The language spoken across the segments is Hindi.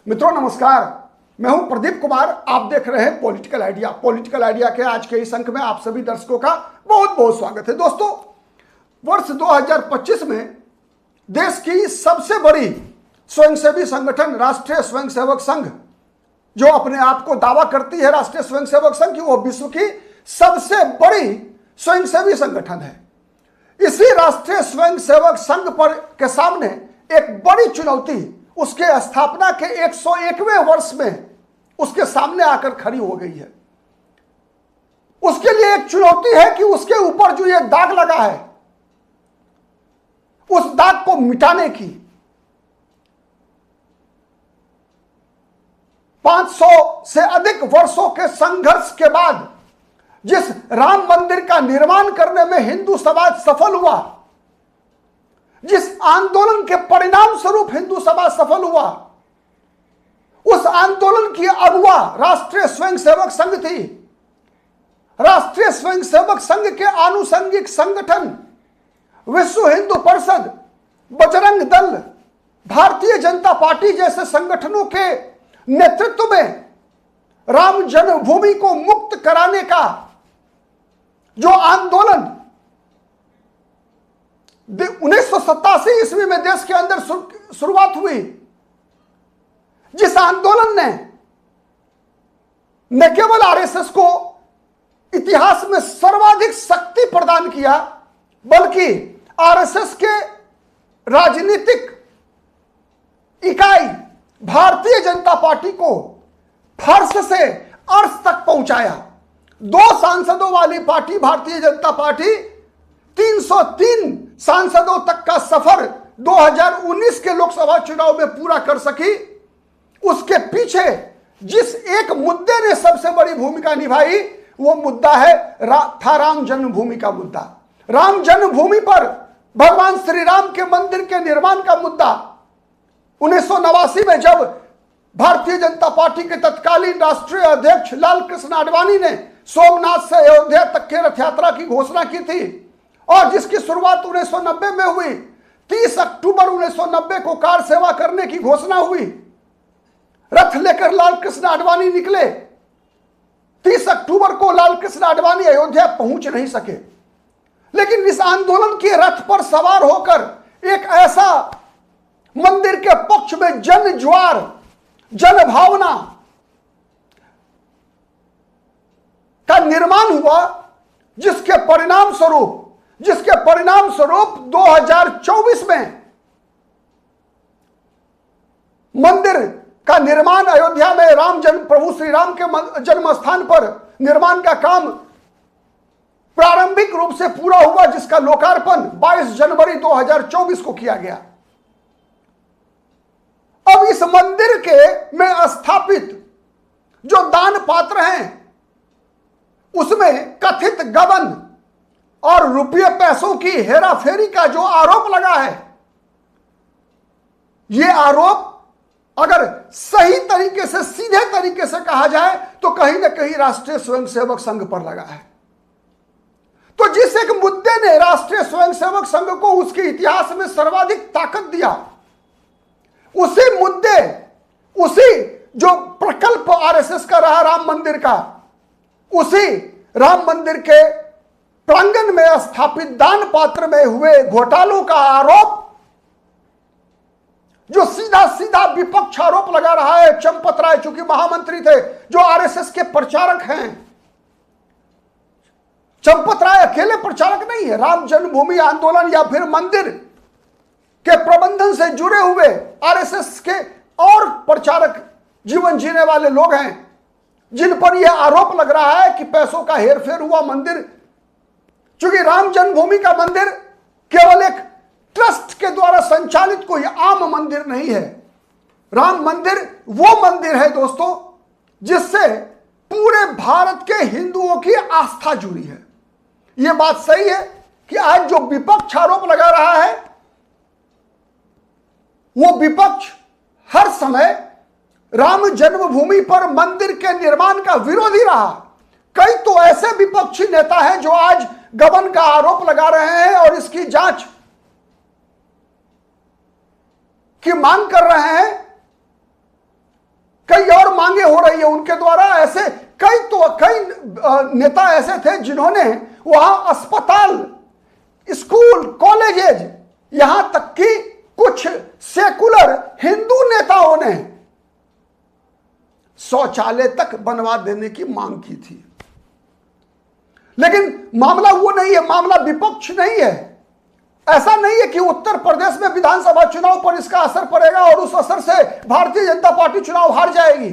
मित्रों नमस्कार, मैं हूं प्रदीप कुमार। आप देख रहे हैं पॉलिटिकल आइडिया। पॉलिटिकल आइडिया के आज के इस अंक में आप सभी दर्शकों का बहुत बहुत स्वागत है। दोस्तों, वर्ष 2025 में देश की सबसे बड़ी स्वयंसेवी संगठन राष्ट्रीय स्वयंसेवक संघ, जो अपने आप को दावा करती है राष्ट्रीय स्वयंसेवक संघ की वो विश्व की सबसे बड़ी स्वयंसेवी संगठन है, इसी राष्ट्रीय स्वयंसेवक संघ पर के सामने एक बड़ी चुनौती उसके स्थापना के 101वें वर्ष में उसके सामने आकर खड़ी हो गई है। उसके लिए एक चुनौती है कि उसके ऊपर जो ये दाग लगा है, उस दाग को मिटाने की 500 से अधिक वर्षों के संघर्ष के बाद जिस राम मंदिर का निर्माण करने में हिंदू समाज सफल हुआ, जिस आंदोलन के परिणाम स्वरूप हिंदू समाज सफल हुआ, उस आंदोलन की अगुवा राष्ट्रीय स्वयंसेवक संघ थी। राष्ट्रीय स्वयंसेवक संघ के आनुषंगिक संगठन विश्व हिंदू परिषद, बजरंग दल, भारतीय जनता पार्टी जैसे संगठनों के नेतृत्व में राम जन्मभूमि को मुक्त कराने का जो आंदोलन 1987 ईस्वी में देश के अंदर शुरुआत हुई, जिस आंदोलन ने न केवल आरएसएस को इतिहास में सर्वाधिक शक्ति प्रदान किया, बल्कि आरएसएस के राजनीतिक इकाई भारतीय जनता पार्टी को फर्श से अर्श तक पहुंचाया। 2 सांसदों वाली पार्टी भारतीय जनता पार्टी 303 सांसदों तक का सफर 2019 के लोकसभा चुनाव में पूरा कर सकी। उसके पीछे जिस एक मुद्दे ने सबसे बड़ी भूमिका निभाई, वो मुद्दा है था राम जन्मभूमि का मुद्दा। राम जन्मभूमि पर भगवान श्री राम के मंदिर के निर्माण का मुद्दा 1989 में जब भारतीय जनता पार्टी के तत्कालीन राष्ट्रीय अध्यक्ष लाल कृष्ण आडवाणी ने सोमनाथ से अयोध्या तक के रथ यात्रा की घोषणा की थी, और जिसकी शुरुआत 1990 में हुई। 30 अक्टूबर 1990 को कार सेवा करने की घोषणा हुई। रथ लेकर लाल कृष्ण आडवाणी निकले। 30 अक्टूबर को लाल कृष्ण आडवाणी अयोध्या पहुंच नहीं सके, लेकिन इस आंदोलन के रथ पर सवार होकर एक ऐसा मंदिर के पक्ष में जन ज्वार, जन भावना का निर्माण हुआ, जिसके परिणाम स्वरूप 2024 में मंदिर का निर्माण अयोध्या में प्रभु श्री राम के जन्म स्थान पर निर्माण का काम प्रारंभिक रूप से पूरा हुआ, जिसका लोकार्पण 22 जनवरी 2024 को किया गया। अब इस मंदिर के में स्थापित जो दान पात्र हैं, उसमें कथित गबन और रुपये पैसों की हेराफेरी का जो आरोप लगा है, यह आरोप अगर सही तरीके से, सीधे तरीके से कहा जाए तो कहीं ना कहीं राष्ट्रीय स्वयंसेवक संघ पर लगा है। तो जिस एक मुद्दे ने राष्ट्रीय स्वयंसेवक संघ को उसके इतिहास में सर्वाधिक ताकत दिया, उसी जो प्रकल्प आरएसएस का रहा राम मंदिर का, उसी राम मंदिर के प्रांगण में स्थापित दान पात्र में हुए घोटालों का आरोप, जो सीधा सीधा विपक्ष आरोप लगा रहा है। चंपत राय चूंकि महामंत्री थे, जो आरएसएस के प्रचारक हैं। चंपत राय अकेले प्रचारक नहीं है, राम जन्मभूमि आंदोलन या फिर मंदिर के प्रबंधन से जुड़े हुए आरएसएस के और प्रचारक जीवन जीने वाले लोग हैं, जिन पर यह आरोप लग रहा है कि पैसों का हेरफेर हुआ। मंदिर, चूंकि राम जन्मभूमि का मंदिर केवल एक ट्रस्ट के द्वारा संचालित कोई आम मंदिर नहीं है। राम मंदिर वो मंदिर है दोस्तों, जिससे पूरे भारत के हिंदुओं की आस्था जुड़ी है। यह बात सही है कि आज जो विपक्ष आरोप लगा रहा है, वो विपक्ष हर समय राम जन्मभूमि पर मंदिर के निर्माण का विरोधी रहा। कई तो ऐसे विपक्षी नेता हैं जो आज गबन का आरोप लगा रहे हैं और इसकी जांच की मांग कर रहे हैं। कई और मांगे हो रही है उनके द्वारा। ऐसे कई नेता ऐसे थे जिन्होंने वहां अस्पताल, स्कूल, कॉलेजेज, यहां तक कि कुछ सेकुलर हिंदू नेताओं ने शौचालय तक बनवा देने की मांग की थी। लेकिन मामला वो नहीं है, मामला विपक्ष नहीं है। ऐसा नहीं है कि उत्तर प्रदेश में विधानसभा चुनाव पर इसका असर पड़ेगा और उस असर से भारतीय जनता पार्टी चुनाव हार जाएगी।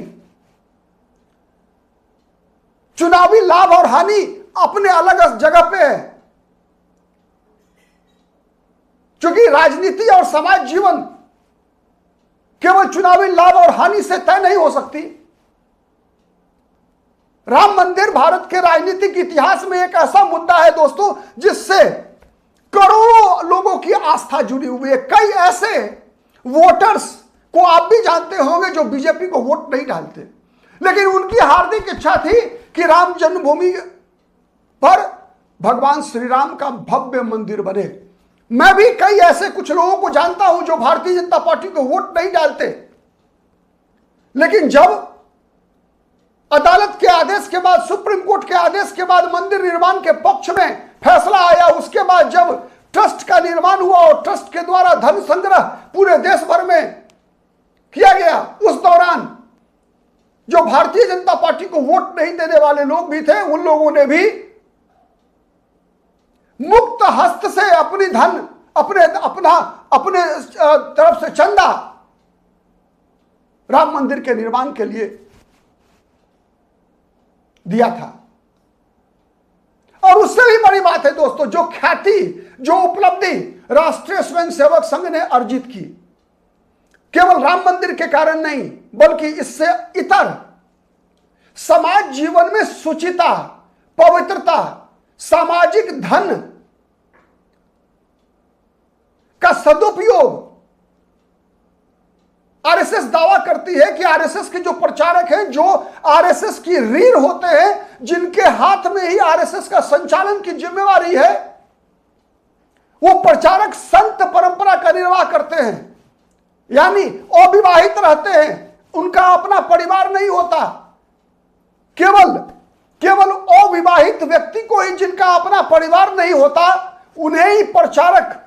चुनावी लाभ और हानि अपने अलग जगह पे है, क्योंकि राजनीति और समाज जीवन केवल चुनावी लाभ और हानि से तय नहीं हो सकती। राम मंदिर भारत के राजनीतिक इतिहास में एक ऐसा मुद्दा है दोस्तों जिससे करोड़ों लोगों की आस्था जुड़ी हुई है। कई ऐसे वोटर्स को आप भी जानते होंगे जो बीजेपी को वोट नहीं डालते, लेकिन उनकी हार्दिक इच्छा थी कि राम जन्मभूमि पर भगवान श्री राम का भव्य मंदिर बने। मैं भी कई ऐसे कुछ लोगों को जानता हूं जो भारतीय जनता पार्टी को वोट नहीं डालते, लेकिन जब अदालत के आदेश के बाद, सुप्रीम कोर्ट के आदेश के बाद मंदिर निर्माण के पक्ष में फैसला आया, उसके बाद जब ट्रस्ट का निर्माण हुआ और ट्रस्ट के द्वारा धन संग्रह पूरे देश भर में किया गया, उस दौरान जो भारतीय जनता पार्टी को वोट नहीं देने वाले लोग भी थे, उन लोगों ने भी मुक्त हस्त से अपनी धन, अपने तरफ से चंदा राम मंदिर के निर्माण के लिए दिया था। और उससे भी बड़ी बात है दोस्तों, जो ख्याति, जो उपलब्धि राष्ट्रीय स्वयंसेवक संघ ने अर्जित की, केवल राम मंदिर के कारण नहीं बल्कि इससे इतर समाज जीवन में शुचिता, पवित्रता, सामाजिक धन का सदुपयोग। आरएसएस दावा करती है कि आरएसएस के जो प्रचारक हैं, जो आरएसएस की रीढ़ होते हैं, जिनके हाथ में ही आरएसएस का संचालन की जिम्मेवारी है, वो प्रचारक संत परंपरा का निर्वाह करते हैं, यानी अविवाहित रहते हैं, उनका अपना परिवार नहीं होता। केवल अविवाहित व्यक्ति को ही, जिनका अपना परिवार नहीं होता, उन्हें ही प्रचारक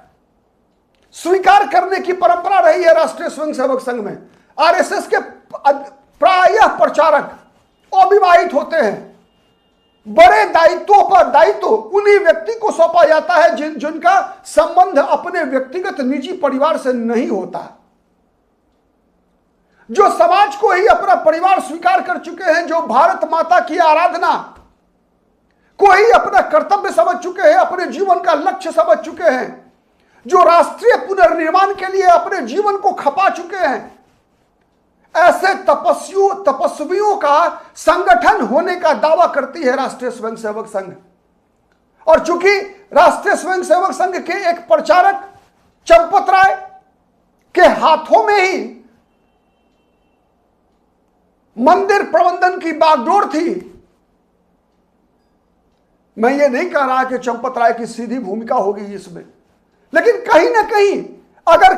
स्वीकार करने की परंपरा रही है राष्ट्रीय स्वयंसेवक संघ में। आरएसएस के प्रायः प्रचारक अविवाहित होते हैं। बड़े दायित्वों पर दायित्व उन्हीं व्यक्ति को सौंपा जाता है जिनका संबंध अपने व्यक्तिगत निजी परिवार से नहीं होता, जो समाज को ही अपना परिवार स्वीकार कर चुके हैं, जो भारत माता की आराधना को ही अपना कर्तव्य समझ चुके हैं, अपने जीवन का लक्ष्य समझ चुके हैं, जो राष्ट्रीय पुनर्निर्माण के लिए अपने जीवन को खपा चुके हैं। ऐसे तपस्वियों का संगठन होने का दावा करती है राष्ट्रीय स्वयंसेवक संघ। और चूंकि राष्ट्रीय स्वयंसेवक संघ के एक प्रचारक चंपत राय के हाथों में ही मंदिर प्रबंधन की बागडोर थी, मैं ये नहीं कह रहा कि चंपत राय की सीधी भूमिका होगी इसमें, लेकिन कहीं ना कहीं अगर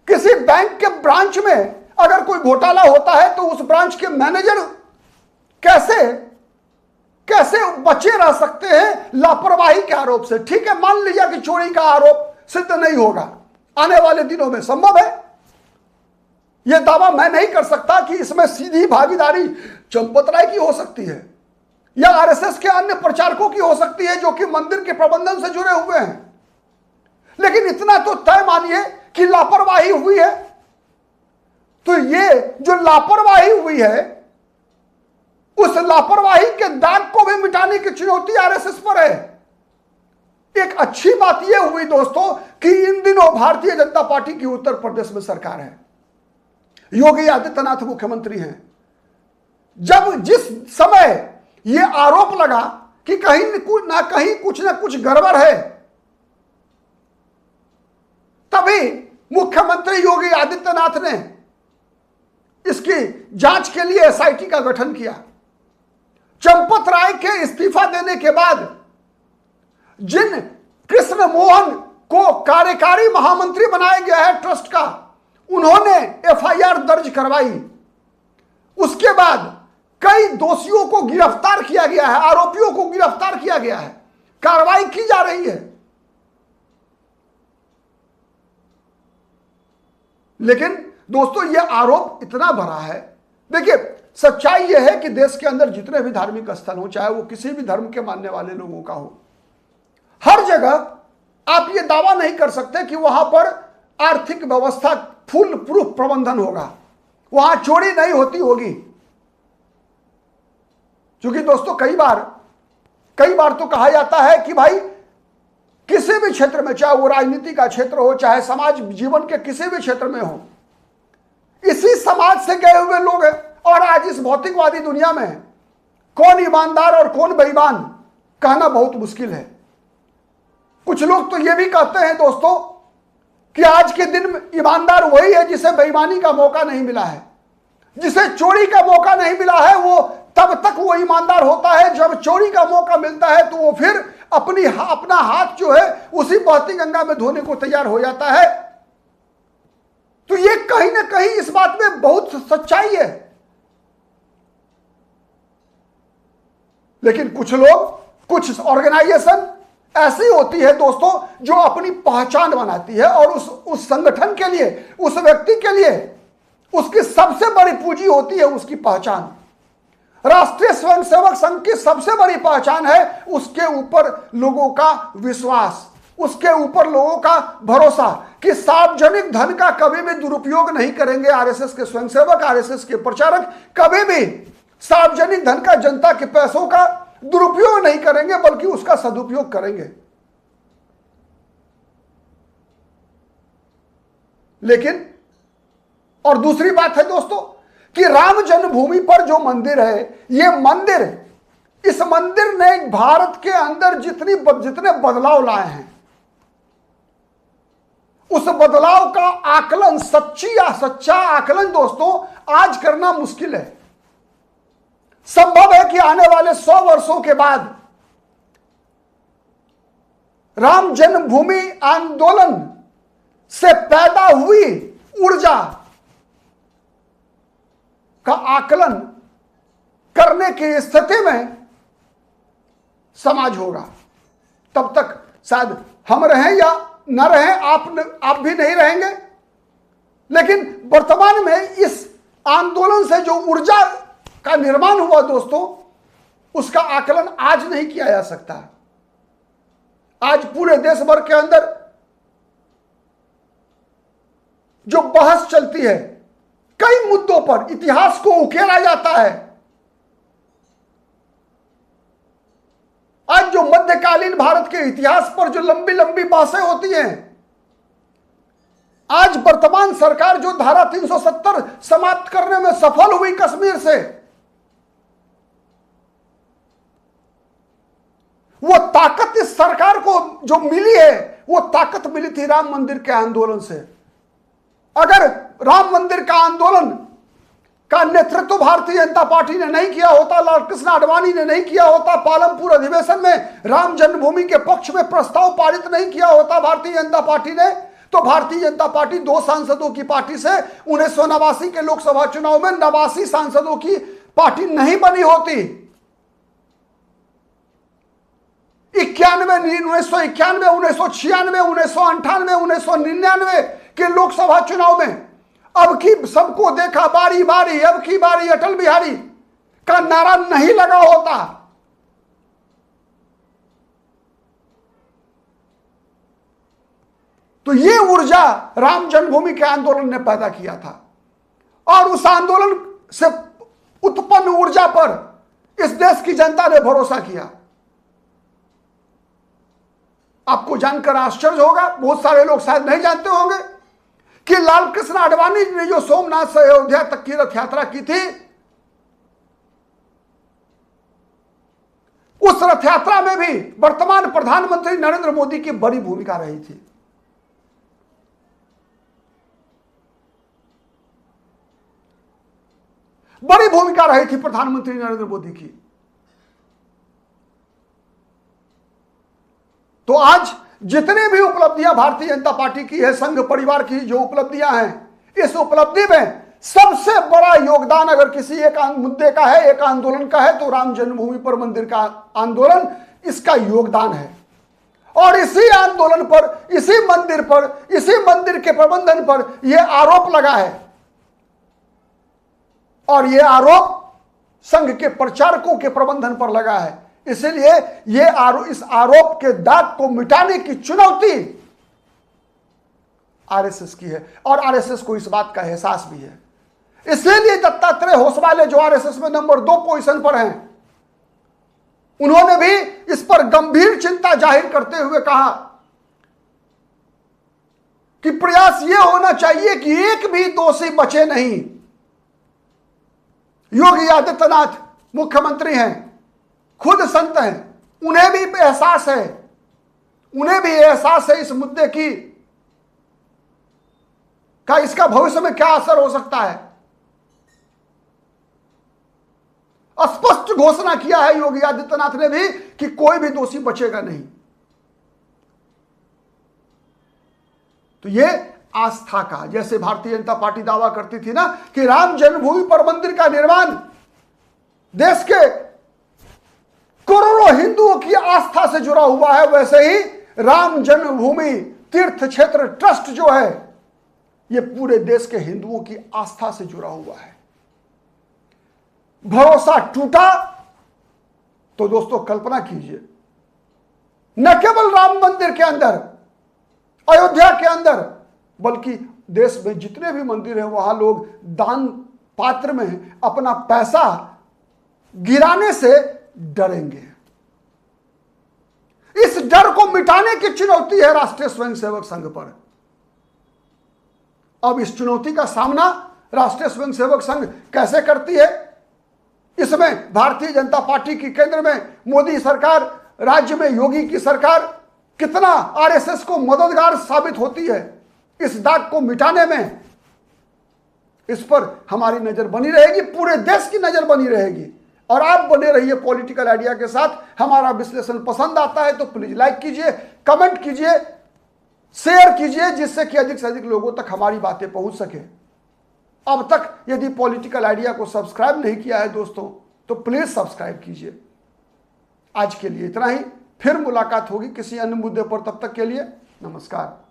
किसी बैंक के ब्रांच में अगर कोई घोटाला होता है तो उस ब्रांच के मैनेजर कैसे बचे रह सकते हैं लापरवाही के आरोप से। ठीक है, मान लीजिए कि चोरी का आरोप सिद्ध नहीं होगा, आने वाले दिनों में संभव है, यह दावा मैं नहीं कर सकता कि इसमें सीधी भागीदारी चंपत राय की हो सकती है या आरएसएस के अन्य प्रचारकों की हो सकती है जो कि मंदिर के प्रबंधन से जुड़े हुए हैं, लेकिन इतना तो तय मानिए कि लापरवाही हुई है। तो ये जो लापरवाही हुई है, उस लापरवाही के दाग को भी मिटाने की चुनौती आरएसएस पर है। एक अच्छी बात यह हुई दोस्तों कि इन दिनों भारतीय जनता पार्टी की उत्तर प्रदेश में सरकार है, योगी आदित्यनाथ मुख्यमंत्री हैं। जिस समय यह आरोप लगा कि कहीं ना कहीं कुछ ना कुछ गड़बड़ है, तभी मुख्यमंत्री योगी आदित्यनाथ ने इसकी जांच के लिए एसआईटी का गठन किया। चंपत राय के इस्तीफा देने के बाद जिन कृष्ण मोहन को कार्यकारी महामंत्री बनाया गया है ट्रस्ट का, उन्होंने एफआईआर दर्ज करवाई उसके बाद कई दोषियों को गिरफ्तार किया गया है, आरोपियों को गिरफ्तार किया गया है, कार्रवाई की जा रही है। लेकिन दोस्तों यह आरोप इतना बड़ा है। देखिए सच्चाई यह है कि देश के अंदर जितने भी धार्मिक स्थल हो, चाहे वो किसी भी धर्म के मानने वाले लोगों का हो, हर जगह आप ये दावा नहीं कर सकते कि वहां पर आर्थिक व्यवस्था फुल प्रूफ प्रबंधन होगा, वहां चोरी नहीं होती होगी। क्योंकि दोस्तों कई बार तो कहा जाता है कि भाई किसी भी क्षेत्र में, चाहे वो राजनीति का क्षेत्र हो, चाहे समाज जीवन के किसी भी क्षेत्र में हो, इसी समाज से गए हुए लोग हैं। और आज इस भौतिकवादी दुनिया में कौन ईमानदार और कौन बेईमान कहना बहुत मुश्किल है। कुछ लोग तो यह भी कहते हैं दोस्तों कि आज के दिन में ईमानदार वही है जिसे बेईमानी का मौका नहीं मिला है, जिसे चोरी का मौका नहीं मिला है, वो तब तक वो ईमानदार होता है। जब चोरी का मौका मिलता है तो वो फिर अपना हाथ जो है उसी बहती गंगा में धोने को तैयार हो जाता है। तो ये कहीं ना कहीं इस बात में बहुत सच्चाई है। लेकिन कुछ लोग, कुछ ऑर्गेनाइजेशन ऐसी होती है दोस्तों जो अपनी पहचान बनाती है और उस संगठन के लिए, उस व्यक्ति के लिए उसकी सबसे बड़ी पूंजी होती है उसकी पहचान। राष्ट्रीय स्वयंसेवक संघ की सबसे बड़ी पहचान है उसके ऊपर लोगों का विश्वास, उसके ऊपर लोगों का भरोसा कि सार्वजनिक धन का कभी भी दुरुपयोग नहीं करेंगे। आरएसएस के स्वयंसेवक, आरएसएस के प्रचारक कभी भी सार्वजनिक धन का, जनता के पैसों का दुरुपयोग नहीं करेंगे, बल्कि उसका सदुपयोग करेंगे। लेकिन और दूसरी बात है दोस्तों कि राम जन्मभूमि पर जो मंदिर है, ये मंदिर, इस मंदिर ने भारत के अंदर जितने बदलाव लाए हैं, उस बदलाव का आकलन, सच्चा आकलन दोस्तों आज करना मुश्किल है। संभव है कि आने वाले 100 वर्षों के बाद राम जन्मभूमि आंदोलन से पैदा हुई ऊर्जा का आकलन करने की स्थिति में समाज होगा। तब तक शायद हम रहें या न रहें, आप भी नहीं रहेंगे। लेकिन वर्तमान में इस आंदोलन से जो ऊर्जा का निर्माण हुआ दोस्तों, उसका आकलन आज नहीं किया जा सकता। आज पूरे देश भर के अंदर जो बहस चलती है, कई मुद्दों पर इतिहास को उकेरा जाता है। आज जो मध्यकालीन भारत के इतिहास पर जो लंबी लंबी बहसें होती हैं, आज वर्तमान सरकार जो धारा 370 समाप्त करने में सफल हुई कश्मीर से, वो ताकत इस सरकार को जो मिली है, वो ताकत मिली थी राम मंदिर के आंदोलन से। अगर राम मंदिर का आंदोलन का नेतृत्व भारतीय जनता पार्टी ने नहीं किया होता, लालकृष्ण आडवाणी ने नहीं किया होता, पालमपुर अधिवेशन में राम जन्मभूमि के पक्ष में प्रस्ताव पारित नहीं किया होता भारतीय जनता पार्टी ने, तो भारतीय जनता पार्टी 2 सांसदों की पार्टी से 1989 के लोकसभा चुनाव में 89 सांसदों की पार्टी नहीं बनी होती। 1991, 1996, 1998, 1999 के लोकसभा चुनाव में अब की सबको देखा बारी बारी, अब की बारी अटल बिहारी का नारा नहीं लगा होता, तो ये ऊर्जा राम जन्मभूमि के आंदोलन ने पैदा किया था। और उस आंदोलन से उत्पन्न ऊर्जा पर इस देश की जनता ने भरोसा किया। आपको जानकर आश्चर्य होगा, बहुत सारे लोग शायद नहीं जानते होंगे कि लालकृष्ण आडवाणी ने जो सोमनाथ से अयोध्या तक की रथ यात्रा की थी, उस रथ यात्रा में भी वर्तमान प्रधानमंत्री नरेंद्र मोदी की बड़ी भूमिका रही थी। बड़ी भूमिका रही थी प्रधानमंत्री नरेंद्र मोदी की। तो आज जितनी भी उपलब्धियां भारतीय जनता पार्टी की है, संघ परिवार की जो उपलब्धियां हैं, इस उपलब्धि में सबसे बड़ा योगदान अगर किसी एक मुद्दे का है, एक आंदोलन का है, तो राम जन्मभूमि पर मंदिर का आंदोलन इसका योगदान है। और इसी आंदोलन पर, इसी मंदिर पर, इसी मंदिर के प्रबंधन पर यह आरोप लगा है, और यह आरोप संघ के प्रचारकों के प्रबंधन पर लगा है। इसलिए इस आरोप के दाग को मिटाने की चुनौती आरएसएस की है, और आरएसएस को इस बात का एहसास भी है। इसलिए दत्तात्रेय होसवाले, जो आरएसएस में नंबर 2 पोजीशन पर हैं, उन्होंने भी इस पर गंभीर चिंता जाहिर करते हुए कहा कि प्रयास यह होना चाहिए कि एक भी दोषी बचे नहीं। योगी आदित्यनाथ मुख्यमंत्री हैं, खुद संत हैं, उन्हें भी एहसास है इस मुद्दे की का इसका भविष्य में क्या असर हो सकता है। स्पष्ट घोषणा किया है योगी आदित्यनाथ ने भी कि कोई भी दोषी बचेगा नहीं। तो ये आस्था का, जैसे भारतीय जनता पार्टी दावा करती थी ना कि राम जन्मभूमि पर मंदिर का निर्माण देश के करोड़ों हिंदुओं की आस्था से जुड़ा हुआ है, वैसे ही राम जन्मभूमि तीर्थ क्षेत्र ट्रस्ट जो है, यह पूरे देश के हिंदुओं की आस्था से जुड़ा हुआ है। भरोसा टूटा तो दोस्तों कल्पना कीजिए, न केवल राम मंदिर के अंदर, अयोध्या के अंदर, बल्कि देश में जितने भी मंदिर हैं वहां लोग दान पात्र में अपना पैसा गिराने से डरेंगे। इस डर को मिटाने की चुनौती है राष्ट्रीय स्वयंसेवक संघ पर। अब इस चुनौती का सामना राष्ट्रीय स्वयंसेवक संघ कैसे करती है, इसमें भारतीय जनता पार्टी की केंद्र में मोदी सरकार, राज्य में योगी की सरकार कितना आरएसएस को मददगार साबित होती है, इस दाग को मिटाने में, इस पर हमारी नजर बनी रहेगी, पूरे देश की नजर बनी रहेगी। और आप बने रहिए पॉलिटिकल आइडिया के साथ। हमारा विश्लेषण पसंद आता है तो प्लीज लाइक कीजिए, कमेंट कीजिए, शेयर कीजिए, जिससे कि अधिक से अधिक लोगों तक हमारी बातें पहुंच सके। अब तक यदि पॉलिटिकल आइडिया को सब्सक्राइब नहीं किया है दोस्तों, तो प्लीज सब्सक्राइब कीजिए। आज के लिए इतना ही, फिर मुलाकात होगी किसी अन्य मुद्दे पर। तब तक के लिए नमस्कार।